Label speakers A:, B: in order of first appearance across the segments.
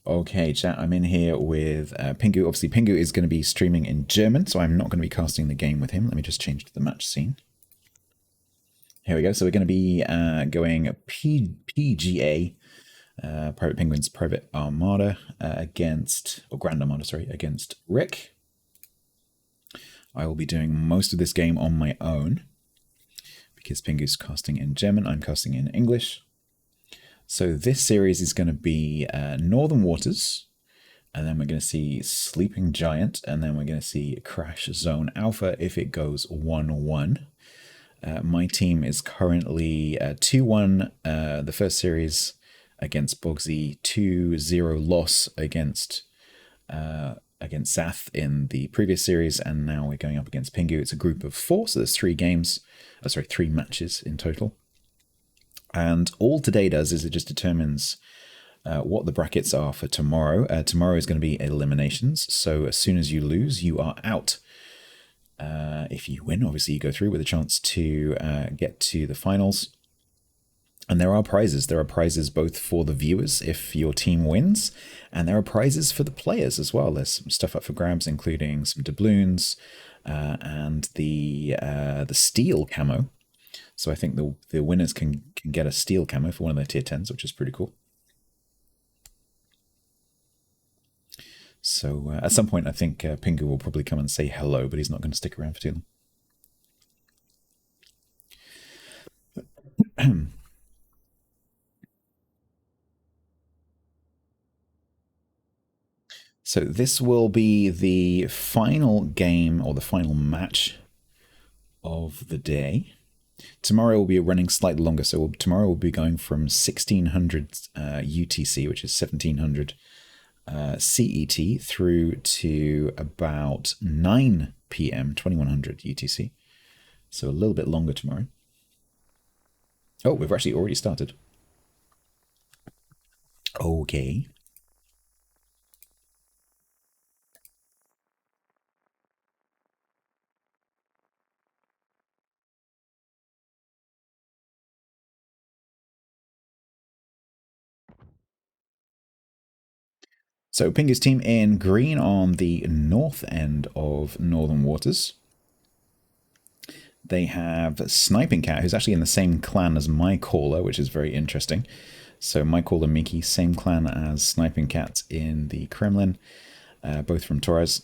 A: Okay, chat, I'm in here with Pingu. Obviously, Pingu is going to be streaming in German, so I'm not going to be casting the game with him. Let me just change to the match scene. Here we go. So we're going to be going PPGA, Private Penguin's Private Armada against, or Grand Armada, sorry, against Rick. I will be doing most of this game on my own because Pingu's casting in German, I'm casting in English. So this series is going to be Northern Waters, and then we're going to see Sleeping Giant, and then we're going to see Crash Zone Alpha if it goes 1-1. My team is currently 2-1 the first series against Bogsy, 2-0 loss against Zath in the previous series, and now we're going up against Pingu. It's a group of 4, so there's 3 matches in total. And all today does is it just determines what the brackets are for tomorrow. Tomorrow is going to be eliminations, so as soon as you lose, you are out. If you win, obviously you go through with a chance to get to the finals. And there are prizes. There are prizes both for the viewers if your team wins, and there are prizes for the players as well. There's some stuff up for grabs, including some doubloons and the steel camo. So I think the winners can get a steel camo for one of their tier 10s, which is pretty cool. So at some point, I think Pingu will probably come and say hello, but he's not going to stick around for too long. So this will be the final game or the final match of the day. Tomorrow will be running slightly longer, so tomorrow we'll be going from 1600 UTC, which is 1700 CET, through to about 9 PM, 2100 UTC. So a little bit longer tomorrow. Oh, we've actually already started. Okay. So Pingu's team in green on the north end of Northern Waters. They have Sniping Cat, who's actually in the same clan as my caller, which is very interesting. So my caller Miki, same clan as Sniping Cat in the Kremlin, both from Torres.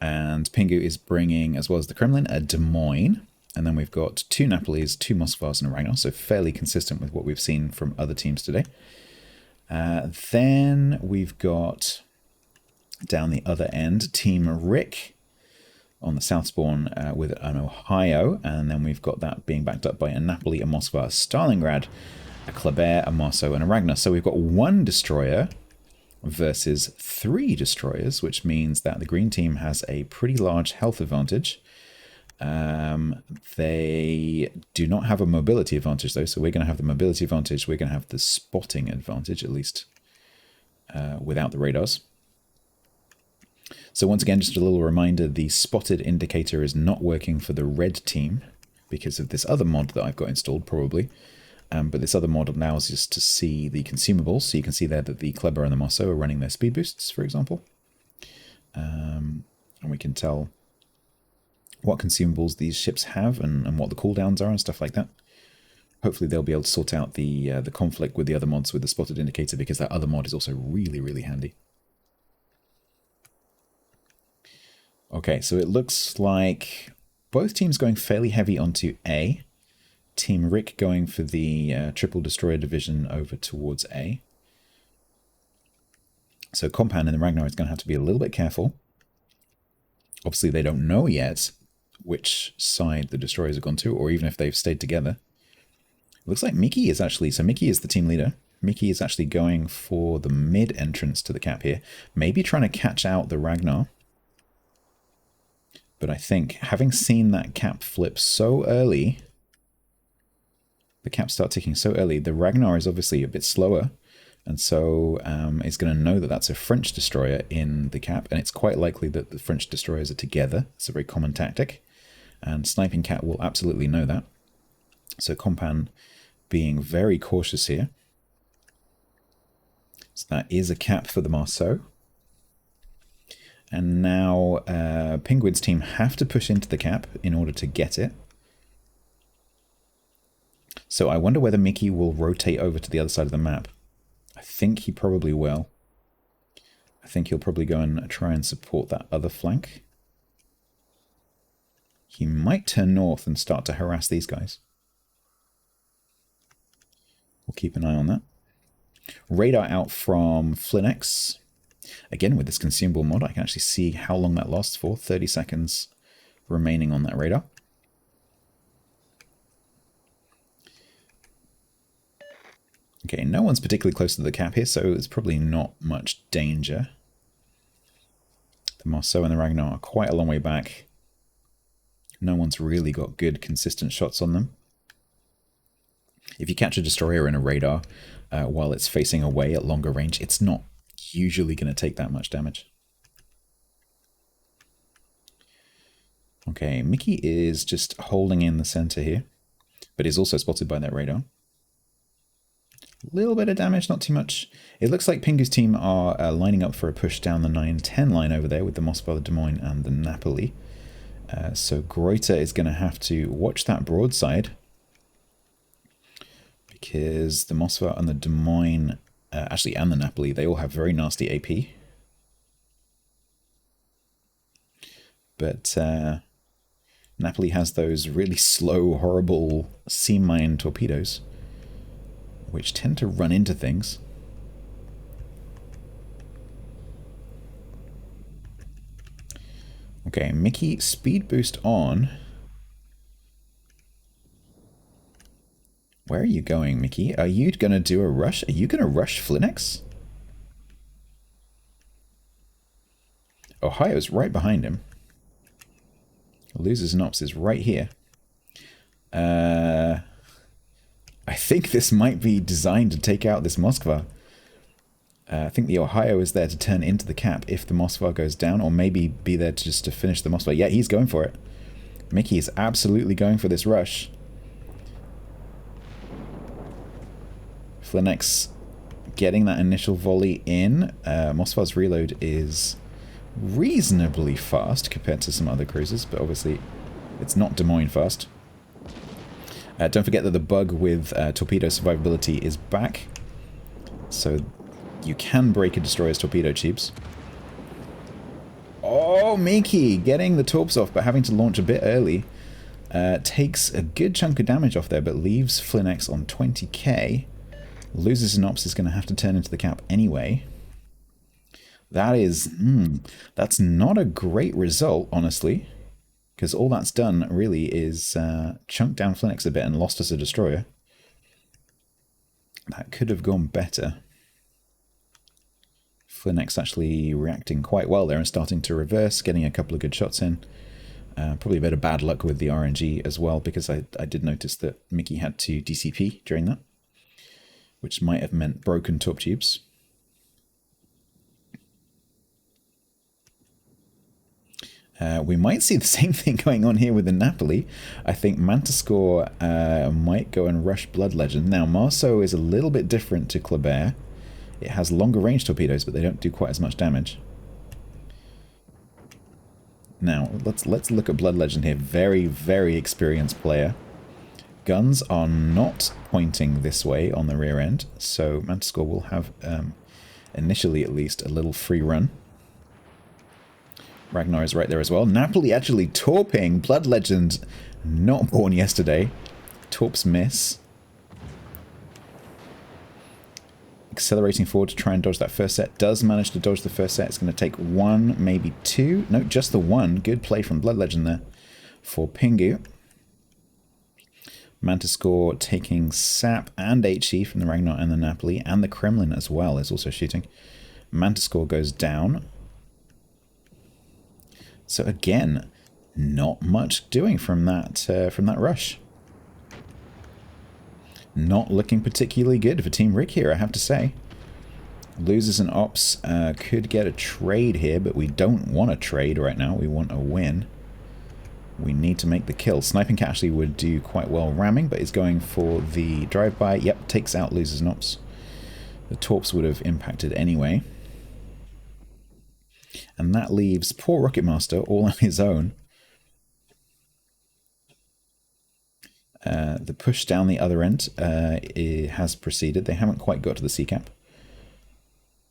A: And Pingu is bringing, as well as the Kremlin, a Des Moines. And then we've got 2 Napolis, 2 Moskvas, and a Ragnar, so fairly consistent with what we've seen from other teams today. Then we've got, down the other end, Team Rick on the south spawn with an Ohio, and then we've got that being backed up by a Napoli, a Moskva, a Stalingrad, a Kleber, a Marceau, and a Ragnar. So we've got 1 destroyer versus 3 destroyers, which means that the green team has a pretty large health advantage. They do not have a mobility advantage though, so we're going to have the mobility advantage. We're going to have the spotting advantage, at least without the radars. So once again, just a little reminder, the spotted indicator is not working for the red team because of this other mod that I've got installed, probably. But this other mod allows us to see the consumables. So you can see there that the Kleber and the Marceau are running their speed boosts, for example. And we can tell what consumables these ships have and what the cooldowns are and stuff like that. Hopefully they'll be able to sort out the conflict with the other mods with the spotted indicator, because that other mod is also really, really handy. Okay, so it looks like both teams going fairly heavy onto A. Team Rick going for the triple destroyer division over towards A. So Compound and the Ragnar is going to have to be a little bit careful. Obviously they don't know yet which side the destroyers have gone to, or even if they've stayed together. It looks like Miki is actually, so Miki is the team leader. Miki is actually going for the mid entrance to the cap here. Maybe trying to catch out the Ragnar. But I think, having seen that cap flip so early, the caps start ticking so early, the Ragnar is obviously a bit slower, and so it's going to know that that's a French destroyer in the cap, and it's quite likely that the French destroyers are together. It's a very common tactic, and Sniping Cat will absolutely know that. So Compan being very cautious here. So that is a cap for the Marceau. And now Penguin's team have to push into the cap in order to get it. So I wonder whether Mickey will rotate over to the other side of the map. I think he probably will. I think he'll probably go and try and support that other flank. He might turn north and start to harass these guys. We'll keep an eye on that. Radar out from Flinex. Again, with this consumable mod, I can actually see how long that lasts for. 30 seconds remaining on that radar. Okay, no one's particularly close to the cap here, so it's probably not much danger. The Marceau and the Ragnar are quite a long way back. No one's really got good, consistent shots on them. If you catch a destroyer in a radar while it's facing away at longer range, it's not usually going to take that much damage. Okay, Mickey is just holding in the center here, but is also spotted by that radar. A little bit of damage, not too much. It looks like Pingu's team are lining up for a push down the 9-10 line over there with the Moskva, the Des Moines, and the Napoli. So Greuter is going to have to watch that broadside, because the Moskva and the Des Moines, actually, and the Napoli, they all have very nasty AP. But Napoli has those really slow, horrible sea mine torpedoes, which tend to run into things. Okay, Mickey, speed boost on. Where are you going, Mickey? Are you going to do a rush? Are you going to rush Flinex? Ohio's right behind him. Losers and Ops is right here. I think this might be designed to take out this Moskva. I think the Ohio is there to turn into the cap if the Moskva goes down, or maybe be there to just to finish the Moskva. Yeah, he's going for it. Mickey is absolutely going for this rush. Flinex getting that initial volley in. Moskva's reload is reasonably fast compared to some other cruisers, but obviously it's not Des Moines fast. Don't forget that the bug with torpedo survivability is back, so you can break a destroyer's torpedo tubes. Oh, Mickey getting the torps off, but having to launch a bit early. Takes a good chunk of damage off there, but leaves Flinex on 20k. Losers and Ops is going to have to turn into the cap anyway. That is, that's not a great result, honestly, because all that's done really is chunked down Flinex a bit and lost us a destroyer. That could have gone better. Flinex actually reacting quite well there and starting to reverse, getting a couple of good shots in. Probably a bit of bad luck with the RNG as well, because I did notice that Mickey had to DCP during that, which might have meant broken torp tubes. We might see the same thing going on here with the Napoli. I think Mantascore might go and rush Blood Legend. Now, Marceau is a little bit different to Kleber. It has longer range torpedoes, but they don't do quite as much damage. Now, let's look at Blood Legend here. Very, very experienced player. Guns are not pointing this way on the rear end, so Mantascore will have, initially at least, a little free run. Ragnar is right there as well. Napoli actually torping. Blood Legend not born yesterday. Torps miss. Accelerating forward to try and dodge that first set. Does manage to dodge the first set. It's going to take one, maybe two. No, just the one. Good play from Blood Legend there for Pingu. Mantascore taking Sap and HE from the Ragnar and the Napoli, and the Kremlin as well is also shooting. Mantascore goes down. So again, not much doing from that rush. Not looking particularly good for Team Rick here, I have to say. Losers and Ops could get a trade here, but we don't want a trade right now. We want a win. We need to make the kill. Sniping Cat actually would do quite well ramming, but is going for the drive-by. Yep, takes out Losers and Ops. The torps would have impacted anyway. And that leaves poor Rocket Master all on his own. The push down the other end it has proceeded. They haven't quite got to the sea cap.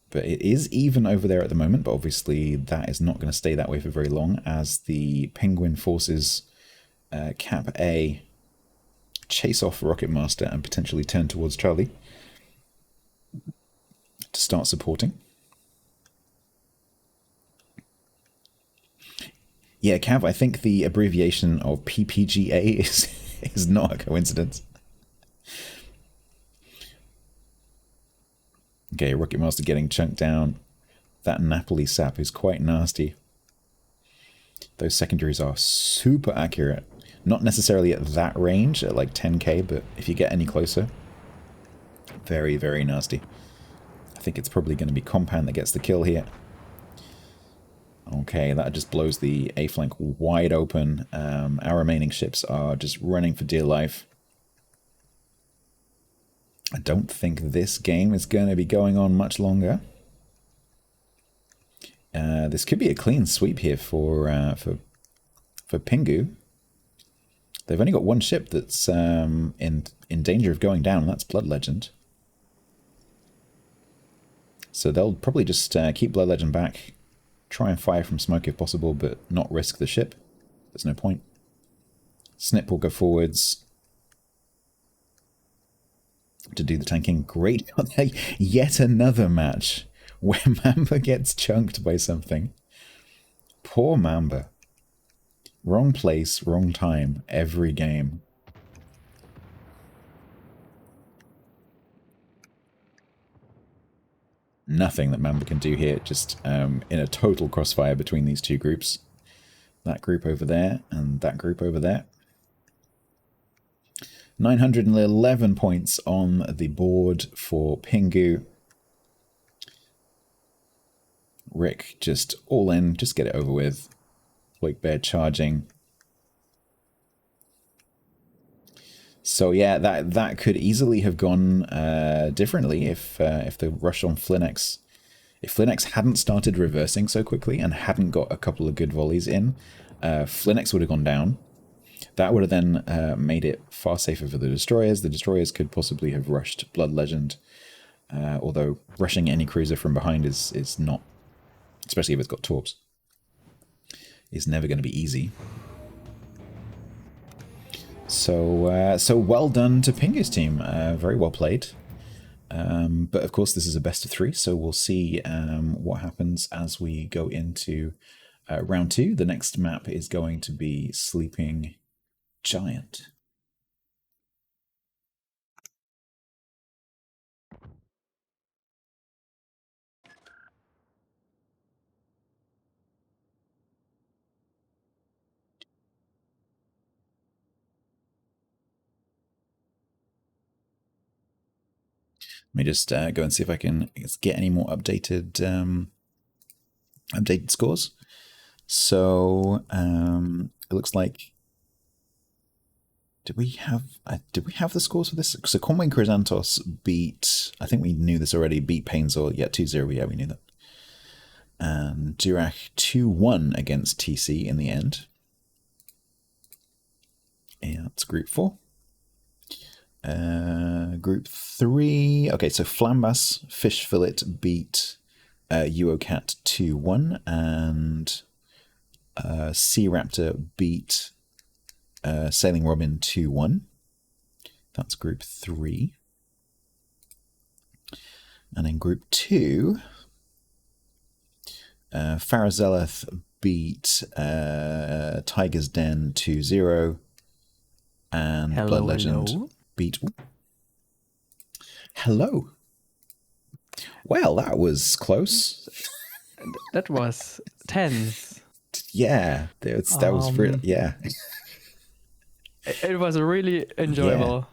A: But it is even over there at the moment, but obviously that is not going to stay that way for very long as the Penguin forces Cap A chase off Rocket Master and potentially turn towards Charlie to start supporting. Yeah, Cav, I think the abbreviation of PPGA is not a coincidence. Okay, Rocket Master getting chunked down. That Napoli sap is quite nasty. Those secondaries are super accurate. Not necessarily at that range, at like 10k, but if you get any closer, very, very nasty. I think it's probably going to be Compound that gets the kill here. Okay, that just blows the A flank wide open. Our remaining ships are just running for dear life. I don't think this game is going to be going on much longer. This could be a clean sweep here for Pingu. They've only got one ship that's in danger of going down, and that's Blood Legend. So they'll probably just keep Blood Legend back, try and fire from smoke if possible, but not risk the ship. There's no point. Snip will go forwards to do the tanking. Great. Yet another match where Mamba gets chunked by something. Poor Mamba. Wrong place, wrong time, every game. Nothing that Mamba can do here, just in a total crossfire between these two groups. That group over there and that group over there. 911 points on the board for Pingu. Rick just all in, just get it over with. Wake Bear charging. So yeah, that could easily have gone differently if the rush on Flinx, if Flinx hadn't started reversing so quickly and hadn't got a couple of good volleys in, Flinx would have gone down. That would have then made it far safer for the destroyers. The destroyers could possibly have rushed Blood Legend, although rushing any cruiser from behind is not, especially if it's got torps, is never going to be easy. So so well done to Pingu's team. Very well played. But of course, this is a best of 3, so we'll see what happens as we go into round 2. The next map is going to be Sleeping Giant. Let me just go and see if I can get any more updated updated scores. So it looks like, did we have the scores for this? So Conway Chrysantos beat, I think we knew this already, beat Painzor. Yeah, 2-0. Yeah, we knew that. And Dirac 2-1 against TC in the end. Yeah, that's group 4. Group 3. Okay, so Flambas Fish Fillet beat Uocat 2-1, and Sea Raptor beat Sailing Robin 2-1. That's group 3. And in group 2, Farazeleth beat Tiger's Den 2-0, and Blood Legend beat... Hello. Well, that was close.
B: That was tense.
A: Yeah, that was really, yeah.
B: It was really enjoyable.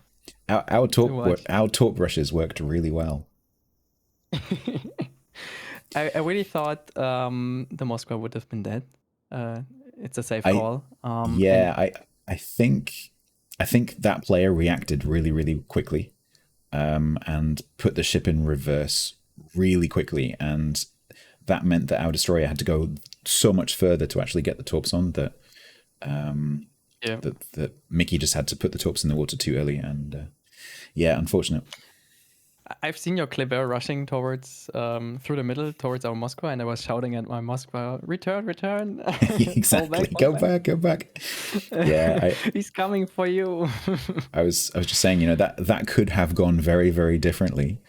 A: Yeah. Our talk rushes worked really well.
B: I really thought the Moskva would have been dead. It's a safe call.
A: Yeah, I think that player reacted really, really quickly. and put the ship in reverse really quickly, and that meant that our destroyer had to go so much further to actually get the torps on that
B: Yeah.
A: that Mickey just had to put the torps in the water too early, and yeah, unfortunate.
B: I've seen your Kleber rushing towards through the middle towards our Moskva, and I was shouting at my Moskva, "Return, return! Fall
A: Exactly.
B: back, fall back.
A: Go back. Yeah,
B: He's coming for you."
A: I was just saying, that could have gone very, very differently.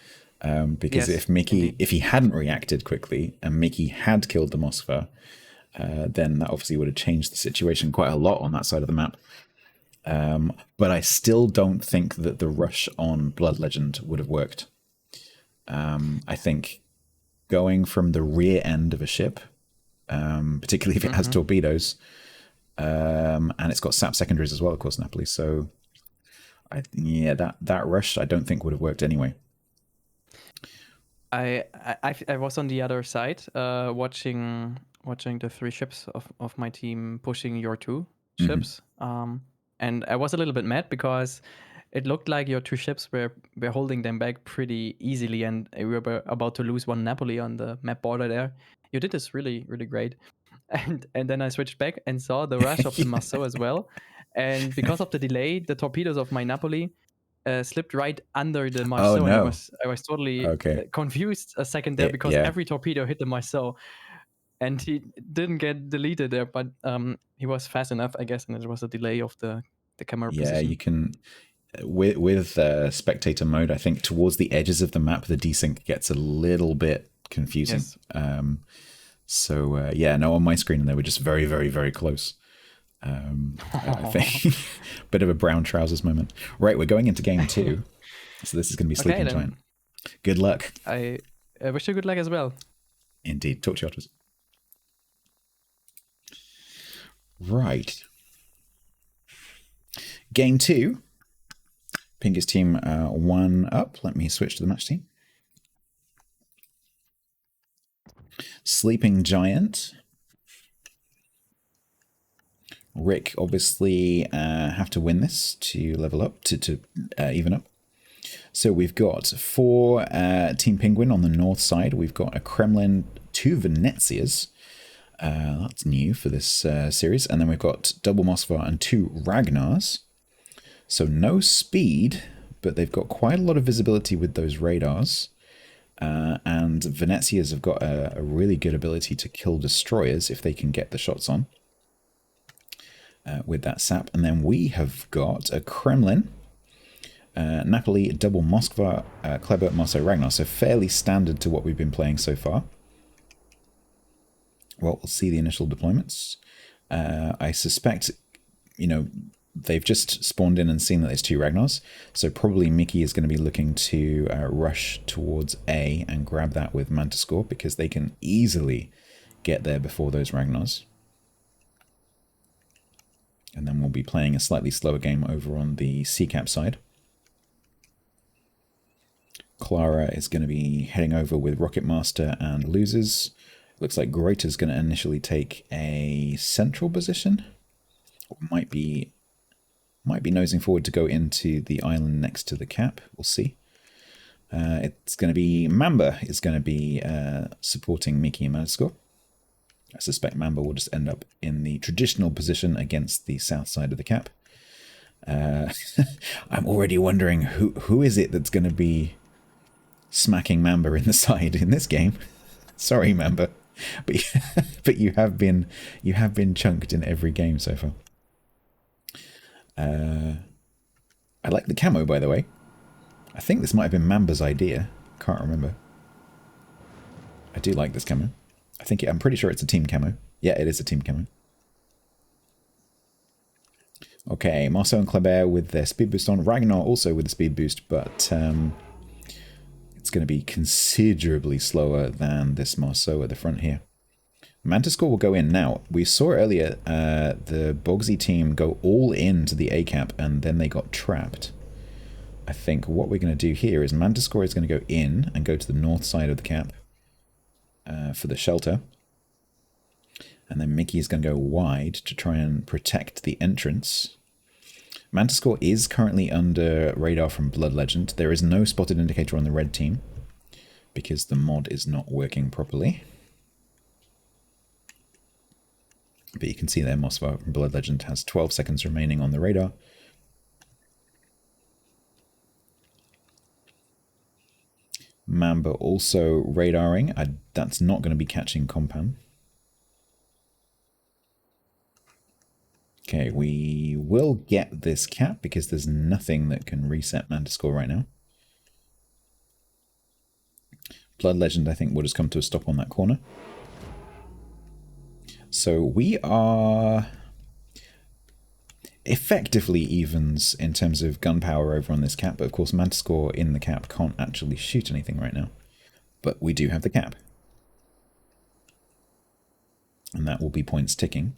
A: Because
B: Yes,
A: if Mickey,
B: indeed.
A: if he hadn't reacted quickly and Mickey had killed the Moskva, then that obviously would have changed the situation quite a lot on that side of the map. But I still don't think that the rush on Blood Legend would have worked. I think going from the rear end of a ship, particularly if it has torpedoes, and it's got sap secondaries as well, of course, Napoli. So, that rush I don't think would have worked anyway.
B: I was on the other side, watching the 3 ships of my team pushing your 2 ships, and I was a little bit mad because it looked like your 2 ships were holding them back pretty easily, and we were about to lose 1 Napoli on the map border there. You did this really really great, and then I switched back and saw the rush of the Marceau as well, and because of the delay, the torpedoes of my Napoli slipped right under the
A: Oh
B: Marceau, and I
A: no.
B: was totally
A: Okay.
B: confused a second there because
A: Yeah.
B: every torpedo hit the Marceau, and he didn't get deleted there, but he was fast enough, I guess, and it was a delay of the camera
A: Yeah,
B: position.
A: you can with spectator mode. I think towards the edges of the map, the desync gets a little bit confusing.
B: Yes.
A: So yeah, no, on my screen they were just very, very, very close. I think bit of a brown trousers moment. Right, we're going into game 2, so this is going to be Sleeping
B: Okay,
A: Giant.
B: then
A: Good luck.
B: I wish you good luck as well.
A: Indeed. Talk to you afterwards. Right. Game 2. Pingu's team 1 up. Let me switch to the match team. Sleeping Giant. Rick obviously have to win this to level up, to even up. So we've got 4 Team Penguin on the north side. We've got a Kremlin, 2 Venezias. That's new for this series. And then we've got double Moskva and 2 Ragnars. So no speed, but they've got quite a lot of visibility with those radars. And Venezias have got a really good ability to kill destroyers if they can get the shots on with that sap. And then we have got a Kremlin, Napoli, double Moskva, Kleber, Marseille, Ragnar. So fairly standard to what we've been playing so far. Well, we'll see the initial deployments. I suspect, they've just spawned in and seen that there's 2 Ragnars. So probably Mickey is going to be looking to rush towards A and grab that with Mantiscore, because they can easily get there before those Ragnars. And then we'll be playing a slightly slower game over on the C-Cap side. Clara is going to be heading over with Rocket Master and Losers. Looks like Greta's going to initially take a central position. Or might be nosing forward to go into the island next to the cap. We'll see. It's going to be Mamba is going to be supporting Mickey and Mantiscore. I suspect Mamba will just end up in the traditional position against the south side of the cap. I'm already wondering who is it that's going to be smacking Mamba in the side in this game. Sorry, Mamba, but you have been chunked in every game so far. I like the camo, by the way. I think this might have been Mamba's idea. Can't remember. I do like this camo. I'm pretty sure it's a team camo. Yeah, it is a team camo. Okay, Marceau and Kleber with their speed boost on. Ragnar also with the speed boost, but it's going to be considerably slower than this Marceau at the front here. Mantiscore will go in. Now, we saw earlier the Bogsy team go all in to the A-cap, and then they got trapped. I think what we're going to do here is Mantiscore is going to go in and go to the north side of the cap for the shelter. And then Mickey is going to go wide to try and protect the entrance. Manticore is currently under radar from Blood Legend. There is no spotted indicator on the red team because the mod is not working properly. But you can see there, Mossvar from Blood Legend has 12 seconds remaining on the radar. Mamba also radaring. That's not going to be catching Compound. Okay, we will get this cap because there's nothing that can reset Manticore right now. Blood Legend, I think, would have come to a stop on that corner. So we are effectively evens in terms of gunpowder over on this cap, but of course Manticore in the cap can't actually shoot anything right now. But we do have the cap. And that will be points ticking.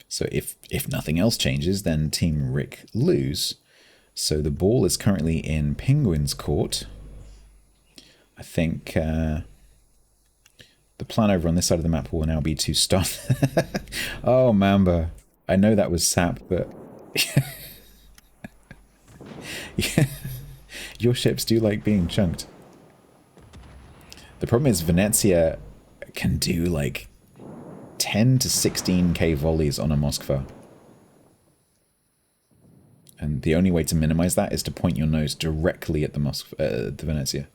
A: So if nothing else changes, then Team Rick lose. So the ball is currently in Penguin's court. I think the plan over on this side of the map will now be to start... Oh, Mamba. I know that was sap, but... Yeah. Your ships do like being chunked. The problem is Venezia can do like 10 to 16k volleys on a Moskva. And the only way to minimize that is to point your nose directly at the Venezia.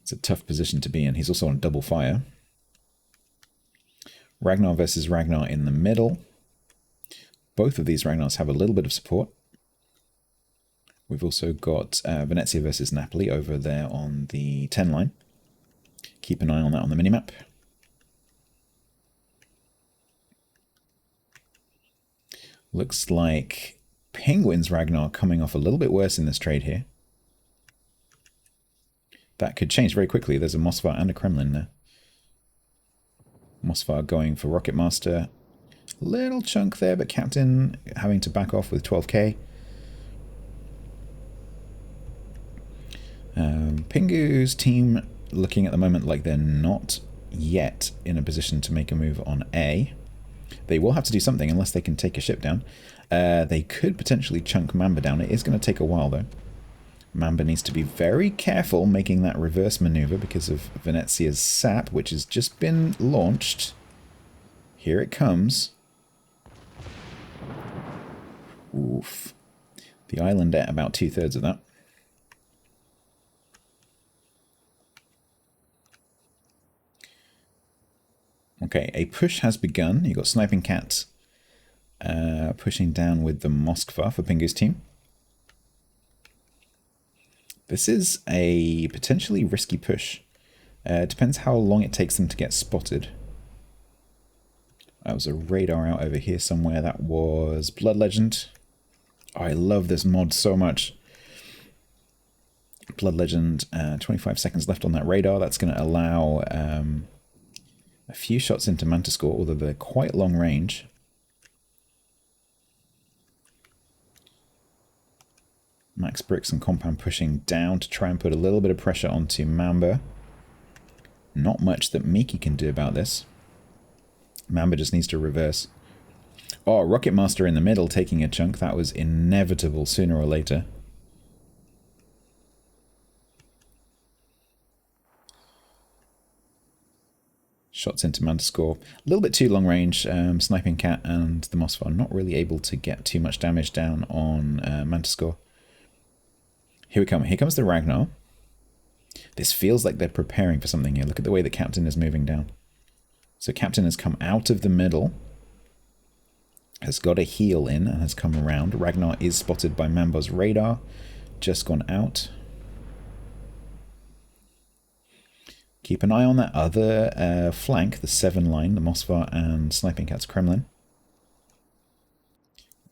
A: It's a tough position to be in. He's also on double fire. Ragnar versus Ragnar in the middle. Both of these Ragnars have a little bit of support. We've also got Venezia versus Napoli over there on the 10 line. Keep an eye on that on the minimap. Looks like Penguin's Ragnar coming off a little bit worse in this trade here. That could change very quickly. There's a Moskva and a Kremlin there. Moskva going for Rocket Master. Little chunk there, but Captain having to back off with 12k. Pingu's team looking at the moment like they're not yet in a position to make a move on A. They will have to do something unless they can take a ship down. They could potentially chunk Mamba down. It is going to take a while though. Mamba needs to be very careful making that reverse maneuver because of Venezia's sap, which has just been launched. Here it comes. Oof. The island at about 2/3 of that. Okay, a push has begun. You've got Sniping Cat pushing down with the Moskva for Pingu's team. This is a potentially risky push. Depends how long it takes them to get spotted. That was a radar out over here somewhere. That was Blood Legend. Oh, I love this mod so much. Blood Legend, 25 seconds left on that radar. That's going to allow a few shots into Manticore, although they're quite long range. Max Bricks and Compound pushing down to try and put a little bit of pressure onto Mamba. Not much that Miki can do about this. Mamba just needs to reverse. Oh, Rocket Master in the middle taking a chunk. That was inevitable sooner or later. Shots into Manticore. A little bit too long range. Sniping Cat and the Moskva are not really able to get too much damage down on Manticore. Here we come. Here comes the Ragnar. This feels like they're preparing for something here. Look at the way the Captain is moving down. So Captain has come out of the middle. Has got a heal in and has come around. Ragnar is spotted by Mamba's radar. Just gone out. Keep an eye on that other flank, the 7 line, the Moskva and Sniping Cat's Kremlin.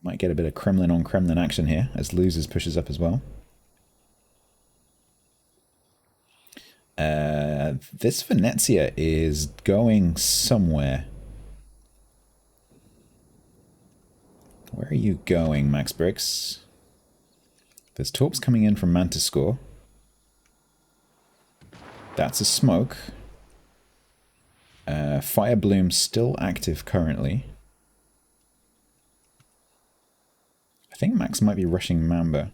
A: Might get a bit of Kremlin on Kremlin action here as Losers pushes up as well. This Venezia is going somewhere. Where are you going, Max Bricks? There's torps coming in from Manticore. That's a smoke. Fire Bloom still active currently. think Max might be rushing Mamba.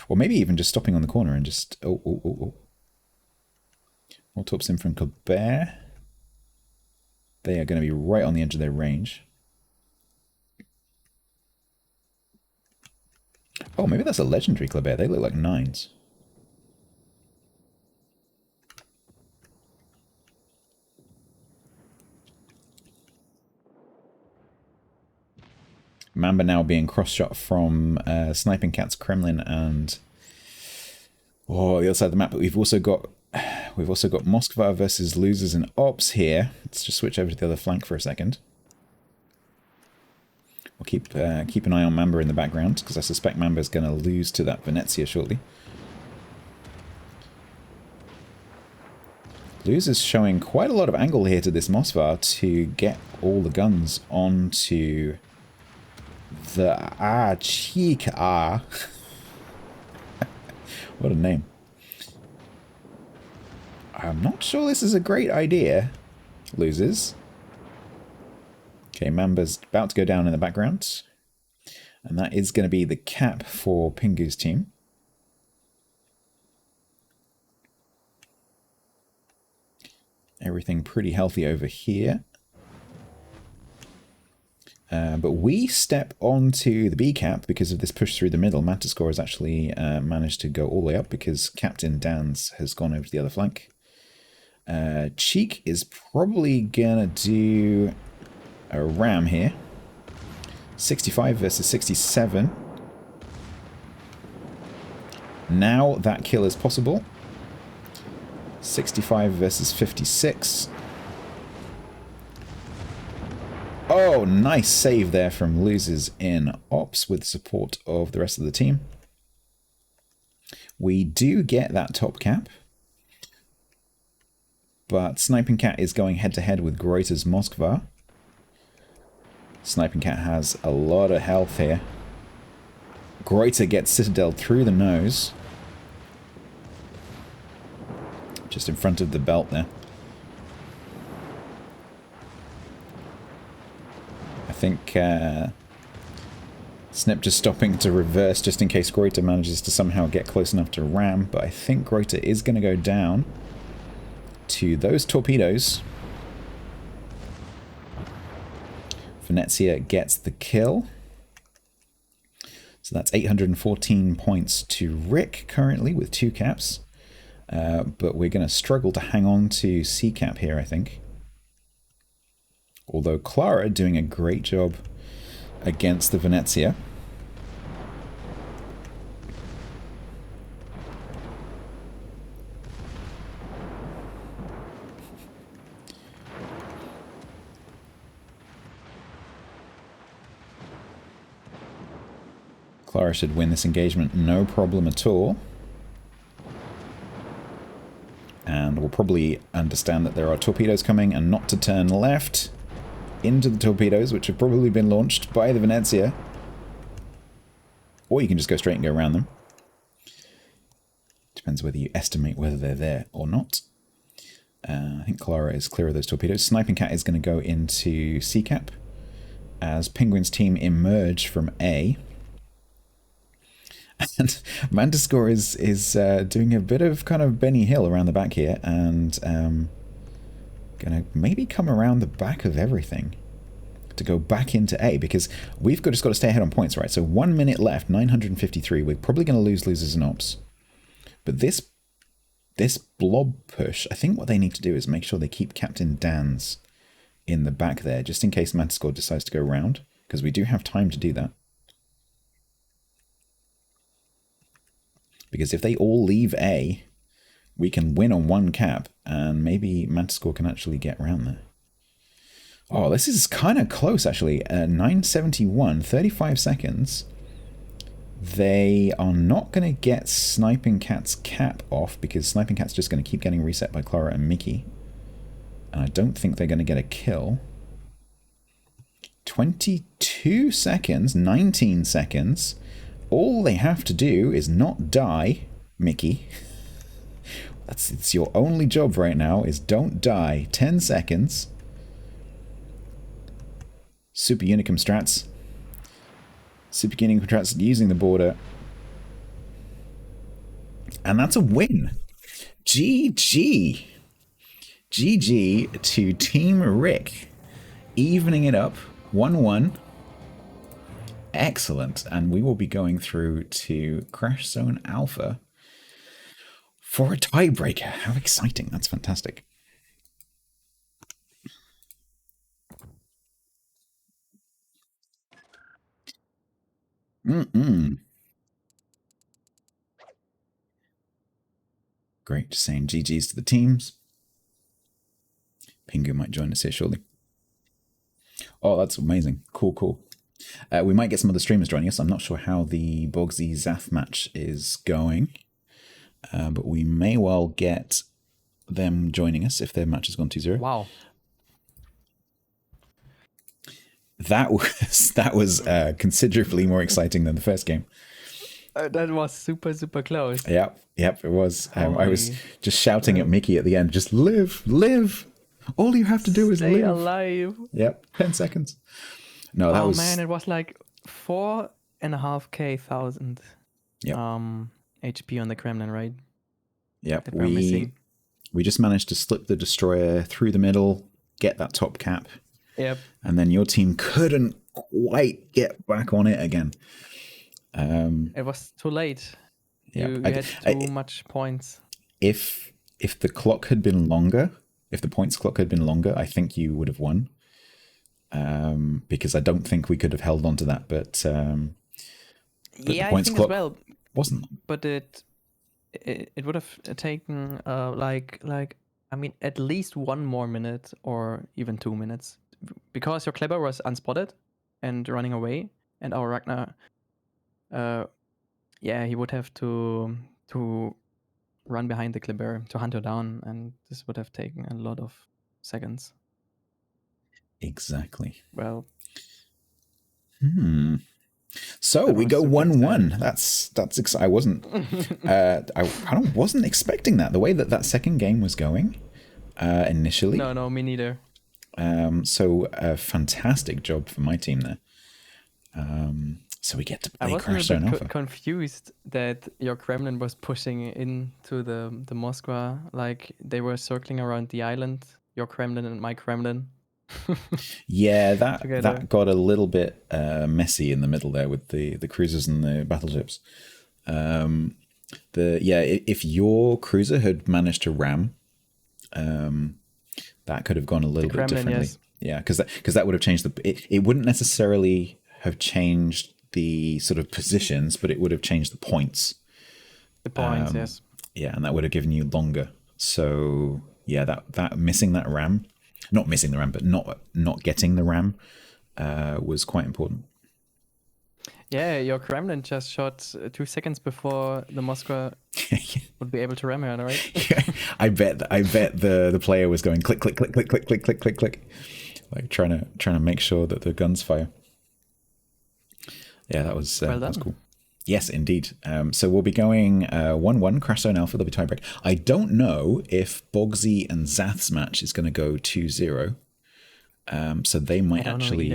A: Or maybe even just stopping on the corner and just... Oh. More tops in from Colbert. They are going to be right on the edge of their range. Oh, maybe that's a legendary Colbert. They look like 9s. Mamba now being cross-shot from Sniping Cat's Kremlin and the other side of the map. But we've also got Moskva versus losers and ops here. Let's just switch over to the other flank for a second. We'll keep an eye on Mamba in the background because I suspect Mamba is going to lose to that Venezia shortly. Losers showing quite a lot of angle here to this Moskva to get all the guns onto the Cheek. What a name. I'm not sure this is a great idea, losers. Okay, Mamba's about to go down in the background. And that is going to be the cap for Pingu's team. Everything pretty healthy over here. But we step onto the B cap because of this push through the middle. Mantiscore has actually managed to go all the way up because Captain Dan's has gone over to the other flank. Cheek is probably gonna do a ram here. 65 versus 67. Now that kill is possible. 65 versus 56. Oh, nice save there from losers in ops with support of the rest of the team. We do get that top cap. But Sniping Cat is going head-to-head with Greuter's Moskva. Sniping Cat has a lot of health here. Greuter gets Citadel through the nose. Just in front of the belt there. I think Snip just stopping to reverse just in case Greuter manages to somehow get close enough to ram. But I think Greuter is going to go down to those torpedoes. Venezia gets the kill. So that's 814 points to Rick currently with 2 caps. But we're going to struggle to hang on to C cap here, I think. Although Clara doing a great job against the Venezia. Clara should win this engagement no problem at all. And we'll probably understand that there are torpedoes coming and not to turn left into the torpedoes, which have probably been launched by the Venezia. Or you can just go straight and go around them. Depends whether you estimate whether they're there or not. I think Clara is clear of those torpedoes. Sniping Cat is going to go into C cap as Penguin's team emerge from A. And Mantiscore is doing a bit of kind of Benny Hill around the back here and going to maybe come around the back of everything to go back into A because we've just got to stay ahead on points, right? So 1 minute left, 953. We're probably going to lose losers and ops. But this blob push, I think what they need to do is make sure they keep Captain Dan's in the back there just in case Mantiscore decides to go around because we do have time to do that. Because if they all leave A, we can win on 1 cap, and maybe Mantiscore can actually get around there. Oh, this is kind of close, actually. 971, 35 seconds. They are not going to get Sniping Cat's cap off, because Sniping Cat's just going to keep getting reset by Clara and Mickey. And I don't think they're going to get a kill. 22 seconds, 19 seconds. All they have to do is not die, Mickey. It's your only job right now, is don't die. 10 seconds. Super Unicum strats. Super Guinea contracts using the border. And that's a win. GG. GG to Team Rick. Evening it up. 1-1. Excellent. And we will be going through to Crash Zone Alpha for a tiebreaker. How exciting. That's fantastic. Great. Just saying GG's to the teams. Pingu might join us here shortly. Oh, that's amazing. Cool, cool. We might get some other streamers joining us. I'm not sure how the Bogsy Zath match is going. But we may well get them joining us if their match has gone 2-0.
B: Wow.
A: That was considerably more exciting than the first game.
B: That was super, super close.
A: Yep, it was. I was just shouting at Mickey at the end, just live. All you have to do is
B: Stay
A: live.
B: alive.
A: Yep, 10 seconds. No, that was...
B: Oh man, it was like 4,500
A: yep.
B: HP on the Kremlin, right?
A: Yep,
B: That we're missing.
A: we just managed to slip the destroyer through the middle, get that top cap.
B: Yep.
A: And then your team couldn't quite get back on it again.
B: It was too late. You had too much points.
A: If the clock had been longer, if the points clock had been longer, I think you would have won. Because I don't think we could have held on to that. But
B: yeah,
A: the points
B: I think
A: clock
B: as well.
A: wasn't.
B: But it would have taken at least 1 more minute or even 2 minutes, because your Kleber was unspotted and running away, and our Ragnar, he would have to run behind the Kleber to hunt her down, and this would have taken a lot of seconds.
A: Exactly.
B: Well.
A: So we go 1-1. That's exciting. I wasn't I wasn't expecting that. The way that second game was going initially.
B: No, me neither.
A: So a fantastic job for my team there. So we get to play Crash Zone Alpha.
B: I was confused that your Kremlin was pushing into the Moskva, like they were circling around the island, your Kremlin and my Kremlin.
A: Yeah, that got a little bit messy in the middle there with the cruisers and the battleships. If your cruiser had managed to ram, that could have gone a little bit differently. Yes. Yeah, because that would have changed it wouldn't necessarily have changed the sort of positions, but it would have changed the points.
B: The points, yes.
A: Yeah, and that would have given you longer. So yeah, that missing that ram. Not missing the ram, but not getting the ram was quite important.
B: Yeah, your Kremlin just shot 2 seconds before the Moskva would be able to ram her, right?
A: Yeah, I bet the player was going click click click click click click click click click, like trying to make sure that the guns fire. Yeah, that was cool. Yes, indeed. So we'll be going 1-1, Crash Zone Alpha, there'll be tiebreak. I don't know if Bogsy and Zath's match is going to go 2-0. So they might actually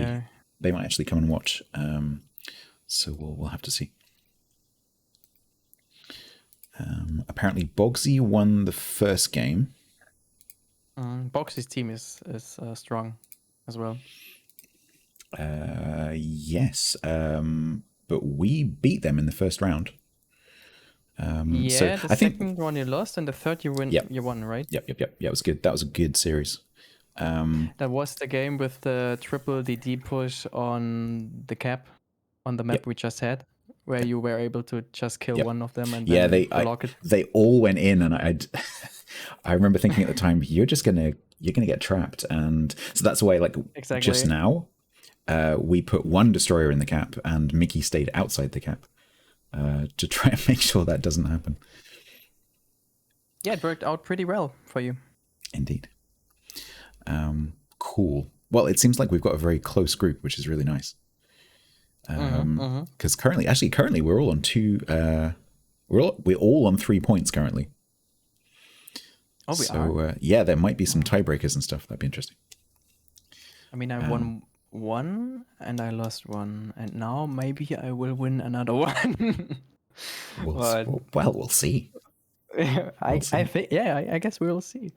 A: come and watch. So we'll have to see. Apparently Bogsy won the first game.
B: Bogsy's team is strong as well.
A: Yes. But we beat them in the first round.
B: The second one you lost, and the third you win.
A: Yep.
B: You won, right?
A: Yep. Yeah, it was good. That was a good series.
B: That was the game with the triple DD push on the cap, on the map we just had, where you were able to just kill one of them and then block it.
A: They all went in, and I remember thinking at the time, you're gonna get trapped, and so that's why just now. We put 1 destroyer in the cap, and Mickey stayed outside the cap to try and make sure that doesn't happen.
B: Yeah, it worked out pretty well for you.
A: Indeed. Cool. Well, it seems like we've got a very close group, which is really nice. Because currently we're all on 2. We're all on 3 points currently.
B: Oh, we are.
A: So there might be some tiebreakers and stuff. That'd be interesting.
B: I mean, I'm one and I lost one, and now maybe I will win another one. But
A: We'll see.
B: I
A: see.
B: think, yeah, I guess we will see.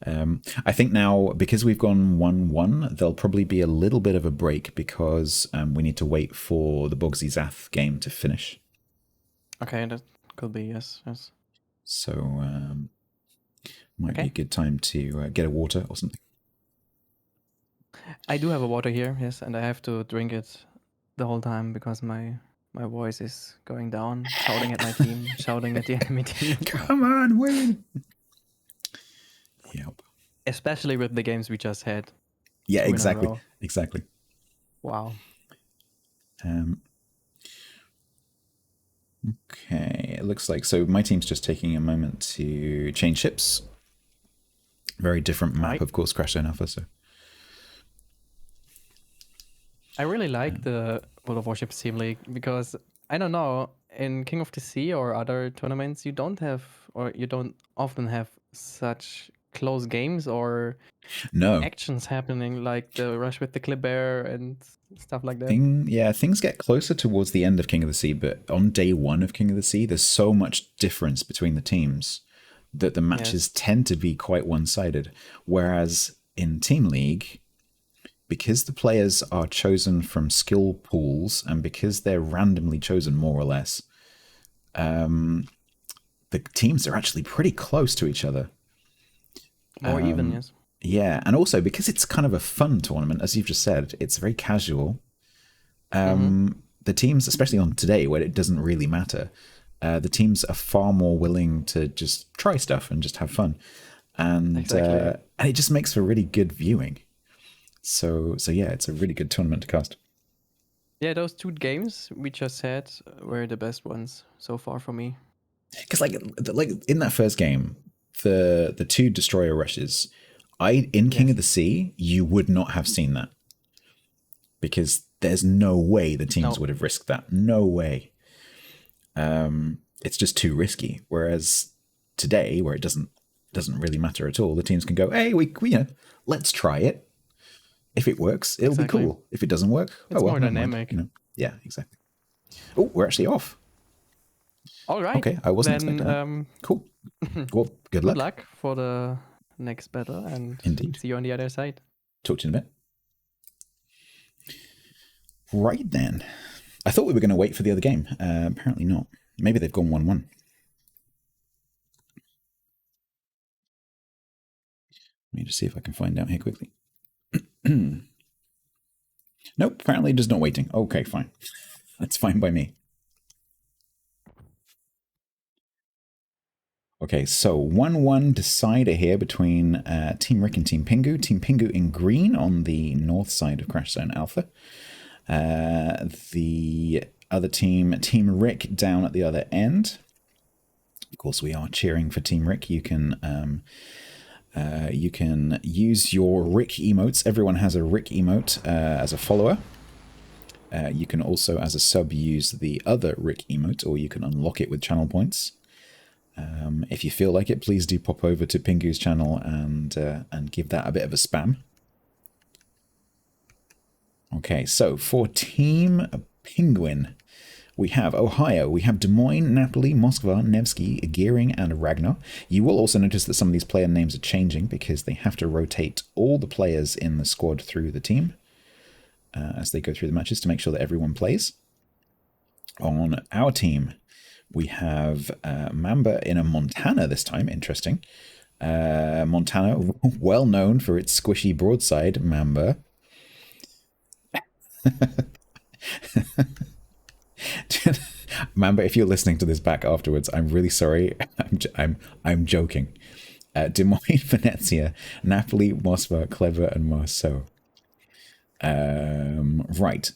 A: I think now, because we've gone 1-1, there'll probably be a little bit of a break because we need to wait for the Bogsy Zath game to finish.
B: Okay, that could be, yes.
A: So might be a good time to get a water or something.
B: I do have a water here, yes, and I have to drink it the whole time because my voice is going down, shouting at my team, shouting at the enemy team.
A: Come on, win! Yep.
B: Especially with the games we just had.
A: Yeah, exactly. Exactly.
B: Wow.
A: Okay, it looks like, so my team's just taking a moment to change ships. Very different map, of course, Crash Zone Alpha, so.
B: I really like the World of Warships Team League because, I don't know, in King of the Sea or other tournaments, you don't often have such close games or actions happening like the rush with the Kleber and stuff like that.
A: Things get closer towards the end of King of the Sea, but on day one of King of the Sea, there's so much difference between the teams that the matches tend to be quite one-sided. Whereas in Team League, because the players are chosen from skill pools and because they're randomly chosen more or less, the teams are actually pretty close to each other.
B: More even, yes.
A: Yeah, and also because it's kind of a fun tournament, as you've just said, it's very casual. The teams, especially on today where it doesn't really matter, the teams are far more willing to just try stuff and just have fun. And and it just makes for really good viewing. So yeah, it's a really good tournament to cast.
B: Yeah, those two games we just had were the best ones so far for me.
A: Because like in that first game, the two destroyer rushes, in King of the Sea, you would not have seen that. Because there's no way the teams would have risked that. No way. It's just too risky. Whereas today, where it doesn't really matter at all, the teams can go, hey, we let's try it. If it works, it'll be cool. If it doesn't work,
B: it's more dynamic.
A: Yeah, exactly. Oh, we're actually off.
B: All right.
A: Okay, I wasn't expecting that. Cool. Well, good luck.
B: Good luck for the next battle, and see you on the other side.
A: Talk to you in a bit. Right then. I thought we were going to wait for the other game. Apparently not. Maybe they've gone 1-1. Let me just see if I can find out here quickly. Nope, apparently just not waiting. Okay, fine. That's fine by me. Okay, so 1-1 decider here between Team Rick and Team Pingu. Team Pingu in green on the north side of Crash Zone Alpha. The other team, Team Rick, down at the other end. Of course, we are cheering for Team Rick. You can use your Rick emotes. Everyone has a Rick emote as a follower. You can also, as a sub, use the other Rick emote, or you can unlock it with channel points. If you feel like it, please do pop over to Pingu's channel and give that a bit of a spam. Okay, so for Team Penguin, we have Ohio, we have Des Moines, Napoli, Moskva, Nevsky, Gearing, and Ragnar. You will also notice that some of these player names are changing because they have to rotate all the players in the squad through the team as they go through the matches to make sure that everyone plays. On our team, we have Mamba in a Montana this time. Interesting. Montana, well known for its squishy broadside Mamba. Mamba, if you're listening to this back afterwards, I'm really sorry. I'm joking. Des Moines, Venezia, Napoli, Moskva, Clever, and Marceau. Right.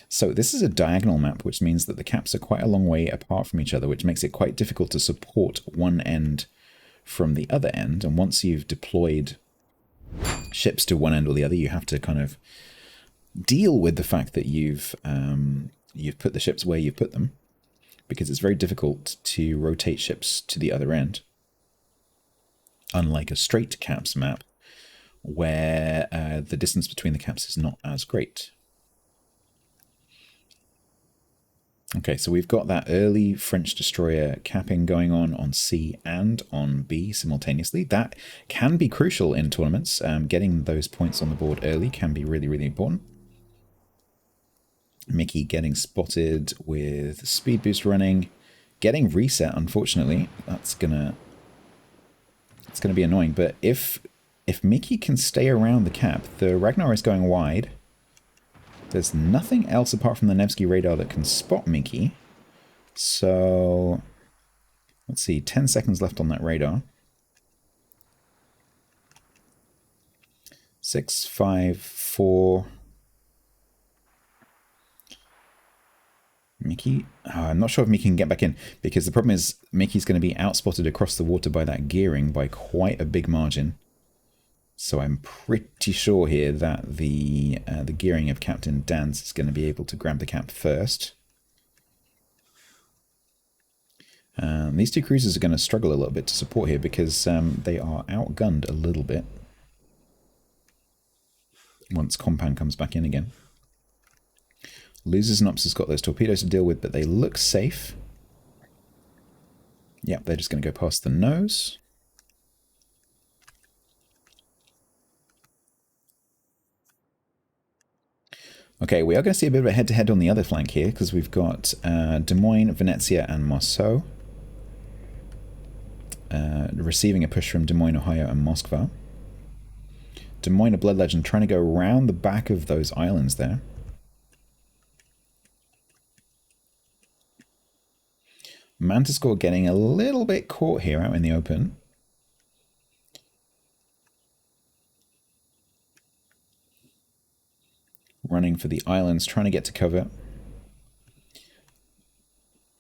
A: So this is a diagonal map, which means that the caps are quite a long way apart from each other, which makes it quite difficult to support one end from the other end. And once you've deployed ships to one end or the other, you have to kind of deal with the fact that you've put the ships where you've put them, because it's very difficult to rotate ships to the other end. Unlike a straight caps map, where the distance between the caps is not as great. Okay, so we've got that early French destroyer capping going on C and on B simultaneously. That can be crucial in tournaments. Getting those points on the board early can be really, really important. Mickey getting spotted with speed boost running. Getting reset, unfortunately. It's gonna be annoying. But if Mickey can stay around the cap, the Ragnar is going wide. There's nothing else apart from the Nevsky radar that can spot Mickey. So, let's see, 10 seconds left on that radar. 6, 5, 4. Mickey? I'm not sure if Mickey can get back in, because the problem is Mickey's going to be outspotted across the water by that gearing by quite a big margin. So I'm pretty sure here that the gearing of Captain Dance is going to be able to grab the cap first. These two cruisers are going to struggle a little bit to support here because they are outgunned a little bit once Compan comes back in again. Losers and Ops has got those torpedoes to deal with, but they look safe. Yep, they're just going to go past the nose. Okay, we are going to see a bit of a head-to-head on the other flank here, because we've got Des Moines, Venezia, and Marceau. Receiving a push from Des Moines, Ohio, and Moskva. Des Moines, a Blood Legend, trying to go around the back of those islands there. Mantiscore getting a little bit caught here out in the open. Running for the islands, trying to get to cover.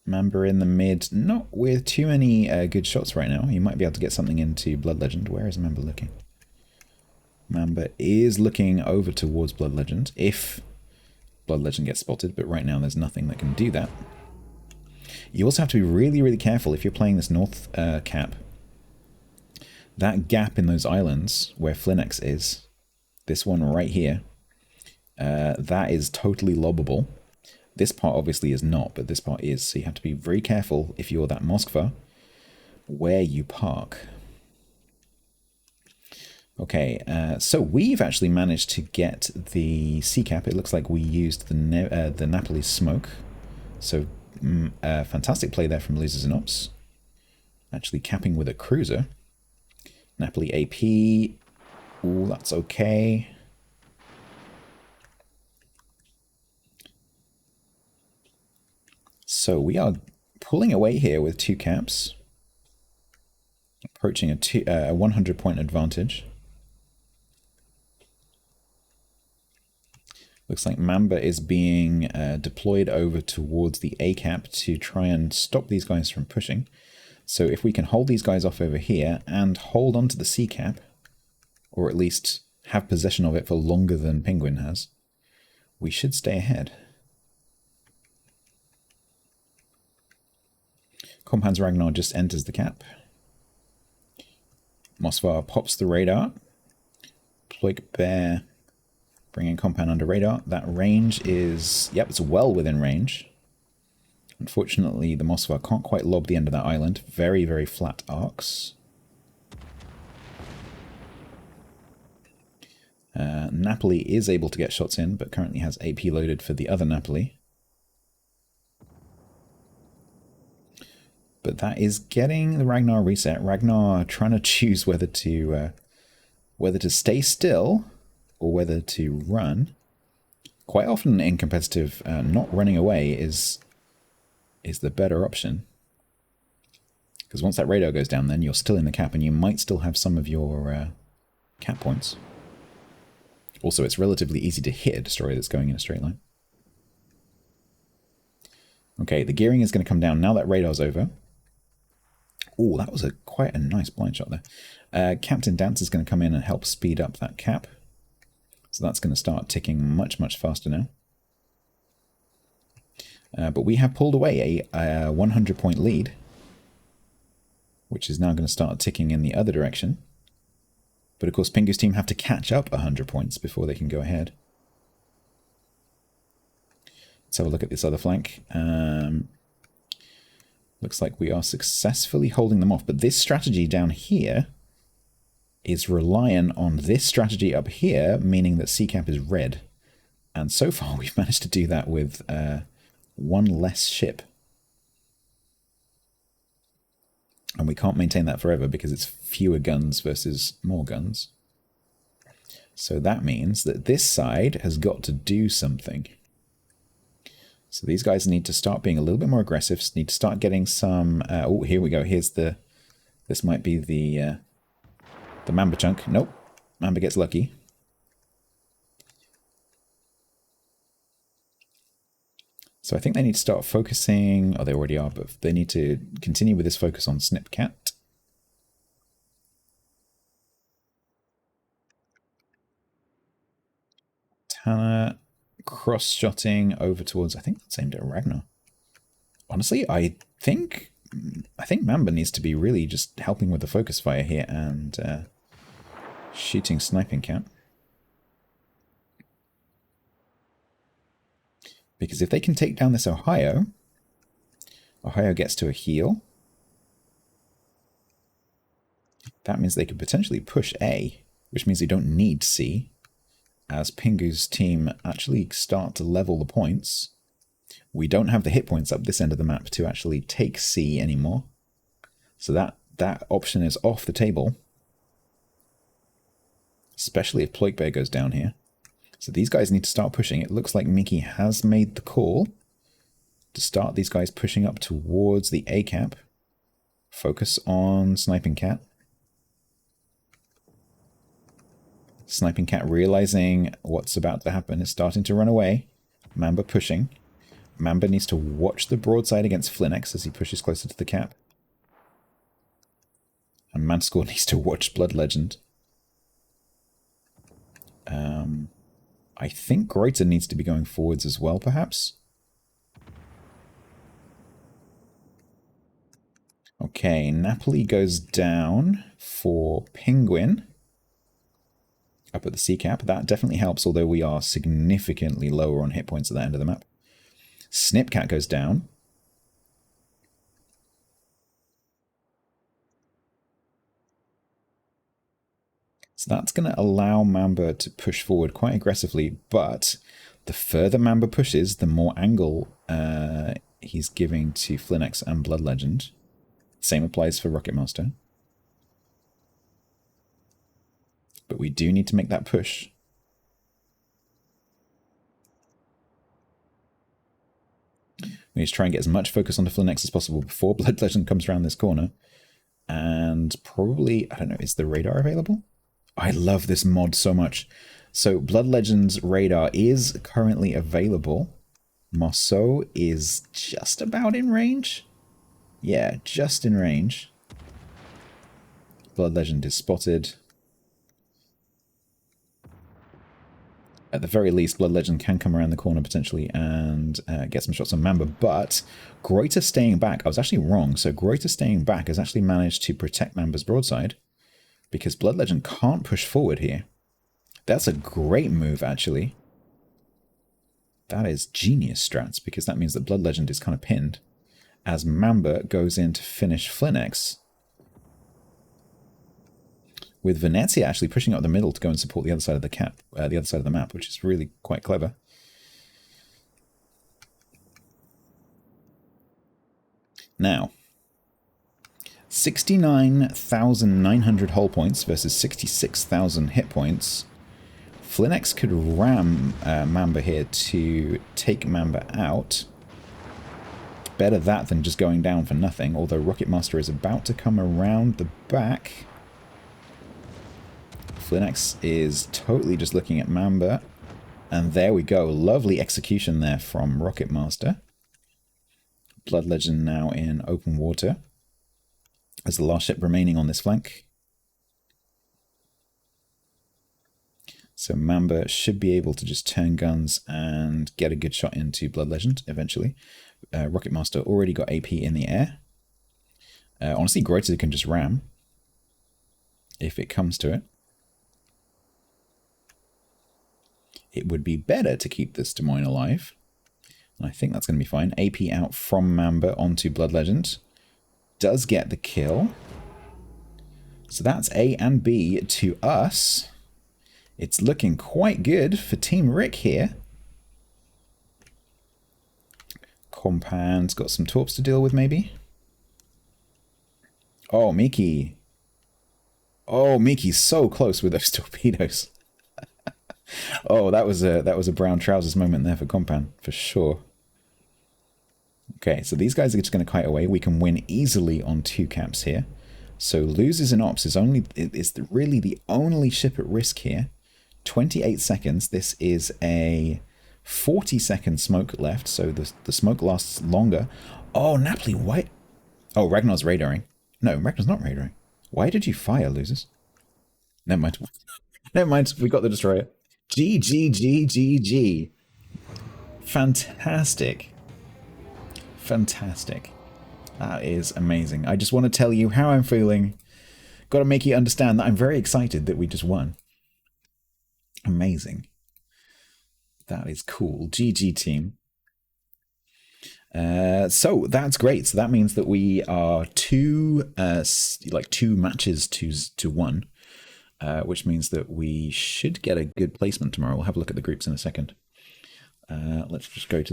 A: Mamba in the mid, not with too many good shots right now. You might be able to get something into Blood Legend. Where is Mamba looking? Mamba is looking over towards Blood Legend if Blood Legend gets spotted, but right now there's nothing that can do that. You also have to be really, really careful if you're playing this north cap. That gap in those islands where Flinex is, this one right here, that is totally lobbable. This part obviously is not, but this part is, so you have to be very careful if you're that Moskva where you park. Okay, so we've actually managed to get the C cap. It looks like we used the Napoli smoke. So fantastic play there from Losers and Ops. Actually capping with a cruiser. Napoli AP. Ooh, that's okay. So we are pulling away here with 2 caps. Approaching a 100-point advantage. Looks like Mamba is being deployed over towards the A cap to try and stop these guys from pushing. So if we can hold these guys off over here and hold on to the C cap, or at least have possession of it for longer than Penguin has, we should stay ahead. Compan's Ragnar just enters the cap. Moskva pops the radar. Ploik Bear bringing Compan under radar. That range is, yep, it's well within range. Unfortunately, the Moskva can't quite lob the end of that island. Very, very flat arcs. Napoli is able to get shots in, but currently has AP loaded for the other Napoli. But that is getting the Ragnar reset. Ragnar trying to choose whether to stay still or whether to run. Quite often in competitive, not running away is the better option. Because once that radar goes down, then you're still in the cap and you might still have some of your cap points. Also, it's relatively easy to hit a destroyer that's going in a straight line. Okay, the gearing is going to come down now that radar's over. Oh, that was quite a nice blind shot there. Captain Dance is going to come in and help speed up that cap. So that's going to start ticking much, much faster now. But we have pulled away a 100-point lead, which is now going to start ticking in the other direction. But of course, Pingu's team have to catch up 100 points before they can go ahead. Let's have a look at this other flank. Looks like we are successfully holding them off. But this strategy down here is reliant on this strategy up here, meaning that C-cap is red. And so far, we've managed to do that with one less ship. And we can't maintain that forever because it's fewer guns versus more guns. So that means that this side has got to do something. So these guys need to start being a little bit more aggressive, need to start getting some... oh, here we go. Here's the... This might be the Mamba chunk. Nope. Mamba gets lucky. So I think they need to start focusing... Oh, they already are, but they need to continue with this focus on Snipcat. Tanner cross-shotting over towards... I think that's aimed at Ragnar. Honestly, I think Mamba needs to be really just helping with the focus fire here and shooting Sniping Cat. Because if they can take down this Ohio gets to a heal. That means they could potentially push A, which means they don't need C, as Pingu's team actually start to level the points. We don't have the hit points up this end of the map to actually take C anymore. So that option is off the table. Especially if Ploik Bear goes down here. So these guys need to start pushing. It looks like Mickey has made the call to start these guys pushing up towards the A cap. Focus on Sniping Cat. Sniping Cat realizing what's about to happen is starting to run away. Mamba pushing. Mamba needs to watch the broadside against Flinx as he pushes closer to the cap. And Manscore needs to watch Blood Legend. I think Greuter needs to be going forwards as well, perhaps. Okay, Napoli goes down for Penguin. Up at the C-cap. That definitely helps, although we are significantly lower on hit points at that end of the map. Snipcat goes down. So that's going to allow Mamba to push forward quite aggressively, but the further Mamba pushes, the more angle he's giving to Flinx and Blood Legend. Same applies for Rocket Master. But we do need to make that push. We need to try and get as much focus onto Flinx as possible before Blood Legend comes around this corner. And probably, I don't know, is the radar available? I love this mod so much. So Blood Legend's radar is currently available. Marceau is just about in range. Yeah, just in range. Blood Legend is spotted. At the very least, Blood Legend can come around the corner potentially and get some shots on Mamba, but Greuter staying back, I was actually wrong. So Greuter staying back has actually managed to protect Mamba's broadside because Blood Legend can't push forward here. That's a great move, actually. That is genius strats, because that means that Blood Legend is kind of pinned as Mamba goes in to finish Flinx, with Venezia actually pushing up the middle to go and support the other side of the cap, the other side of the map, which is really quite clever. Now, 69,900 hull points versus 66,000 hit points. Flinx could ram Mamba here to take Mamba out. Better that than just going down for nothing, although Rocket Master is about to come around the back. Flinx is totally just looking at Mamba. And there we go. Lovely execution there from Rocket Master. Blood Legend now in open water as the last ship remaining on this flank. So Mamba should be able to just turn guns and get a good shot into Blood Legend eventually. Rocket Master already got AP in the air. Honestly, Greuter can just ram if it comes to it. it would be better to keep this Des Moines alive. And I think that's going to be fine. AP out from Mamba onto Blood Legend. Does get the kill. So that's A and B to us. It's looking quite good for Team Rick here. Compan's got some torps to deal with, maybe. Oh, Miki. Oh, Miki's so close with those torpedoes. Oh, that was a brown trousers moment there for Compan, for sure. Okay, so these guys are just going to kite away. We can win easily on 2 caps here. So losers in ops is really the only ship at risk here. 28 seconds. This is a 40-second smoke left, so the smoke lasts longer. Oh, Napoli, why? Oh, Ragnar's radaring. No, Ragnar's not radaring. Why did you fire, losers? Never mind. Never mind, we got the destroyer. GG. Fantastic. Fantastic. That is amazing. I just want to tell you how I'm feeling. Got to make you understand that I'm very excited that we just won. Amazing. That is cool. GG team. So that's great. So that means that we are two matches to 1, which means that we should get a good placement tomorrow. We'll have a look at the groups in a second. Let's just go to